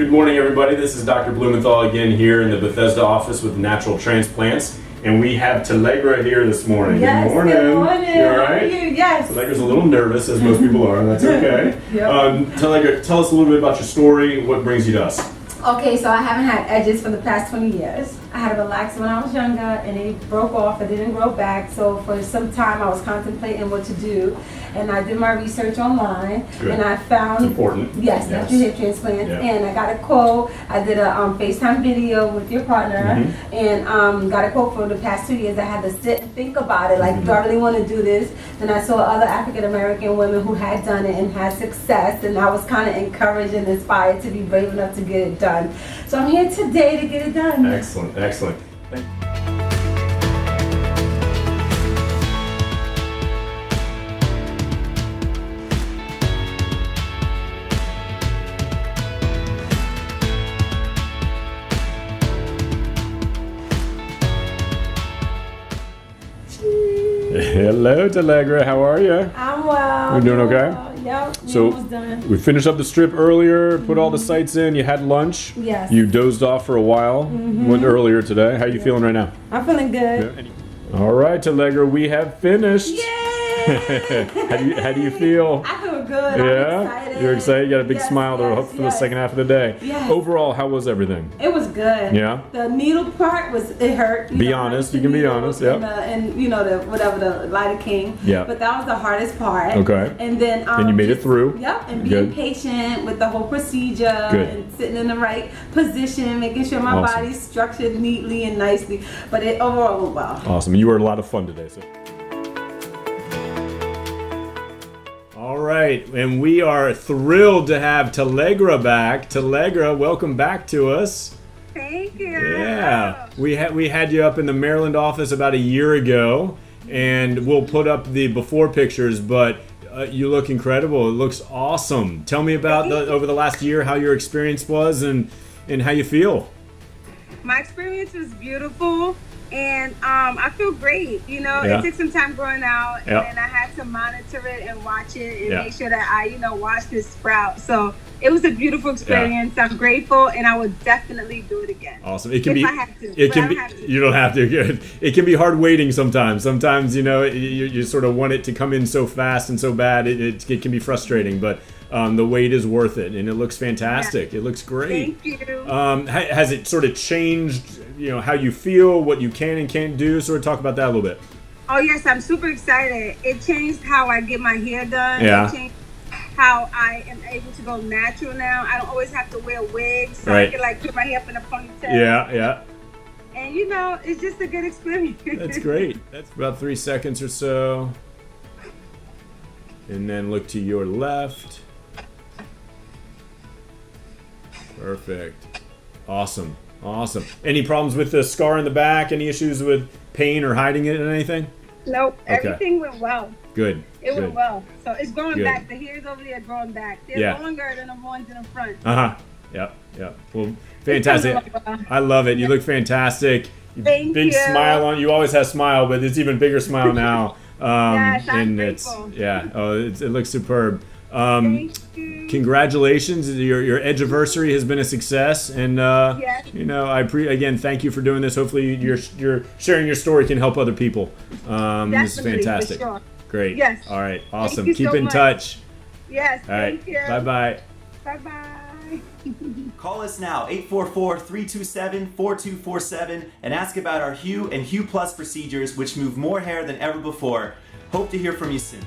Good morning, everybody. This is Dr. Blumenthal again here in the Bethesda office with Natural Transplants. And we have Telegra here this morning. Yes, good morning. Good morning. You all right? How are you? Yes. Telegra's a little nervous, as most people are. That's okay. Yep. Telegra, tell us a little bit about your story. What brings you to us? Okay, so I haven't had edges for the past 20 years. I had a relaxer when I was younger and they broke off. It didn't grow back. So for some time I was contemplating what to do. And I did my research online. Good. And I found... It's important. Yes, natural hair transplants. Yeah. And I got a quote. I did a FaceTime video with your partner. And got a quote for the past 2 years. I had to sit and think about it. Like, do I really want to do this? Then I saw other African American women who had done it and had success. And I was kind of encouraged and inspired to be brave enough to get it done. So I'm here today to get it done. Excellent, excellent. Thank you. Hello, Telegra. How are you? I'm well. You doing okay? Yep. So almost done. we finished up the strip earlier, put all the sites in, you had lunch. Yes. You dozed off for a while, went earlier today. How you feeling right now? I'm feeling good. All right, Telegra, we have finished. Yay! How do you feel? I feel good. Yeah? I'm excited. You're excited? You got a big Yes, smile there yes, for the yes. second half of the day. Yes. Overall, how was everything? It was good. Yeah? The needle part it hurt. Be honest. You can be honest. Yep. And you know the lidocaine. Yeah. But that was the hardest part. Okay. And then And you made it through. Yep. And being Good. patient with the whole procedure. Good. And sitting in the right position, making sure my Awesome. body's structured neatly and nicely. But it overall went well. Awesome. You were a lot of fun today. So. All right, and we are thrilled to have Telegra back. Telegra, welcome back to us. Thank you. Yeah, we had you up in the Maryland office about a year ago, and we'll put up the before pictures. But you look incredible. It looks awesome. Tell me about over the last year how your experience was and how you feel. My experience was beautiful, and I feel great. You know, Yeah. it took some time growing out, and Yeah. then I had to monitor it and watch it and Yeah. make sure that I, watch this sprout. So it was a beautiful experience. I'm grateful, and I would definitely do it again. Awesome. It can If be. I had to, It but can I be. don't have to. You don't have to. Good. It can be hard waiting sometimes. Sometimes you sort of want it to come in so fast and so bad. It can be frustrating, but the wait is worth it, and it looks fantastic. Yeah. It looks great. Thank you. Has it sort of changed? How you feel, what you can and can't do. Sort of talk about that a little bit. Oh yes, I'm super excited. It changed how I get my hair done. Yeah. It changed how I am able to go natural now. I don't always have to wear wigs, so Right. I can put my hair up in a ponytail. Yeah. And it's just a good experience. That's great. That's about 3 seconds or so. And then look to your left. Perfect. Awesome. Any problems with the scar in the back? Any issues with pain or hiding it or anything? Nope. Okay. Everything went well. Good. It went well. So it's growing Good. back. The hairs over there are growing back. They're Yeah. longer than the ones in the front. Yep. Well, fantastic. It's coming along well. I love it. You look fantastic. Thank Big you. smile on. You always have smile, but it's even bigger smile now. Yes, I'm and grateful. it looks superb. Thank you. Congratulations! Your Edgeversary has been a success, and Yes. again thank you for doing this. Hopefully, you're sharing your story can help other people. This is Definitely, fantastic. for sure. Great. Yes. All right. Awesome. you Keep so in much. touch. Yes. All right. Thank you. Bye bye. Bye-bye. Call us now, 844-327-4247, and ask about our Hue and Hue Plus procedures, which move more hair than ever before. Hope to hear from you soon.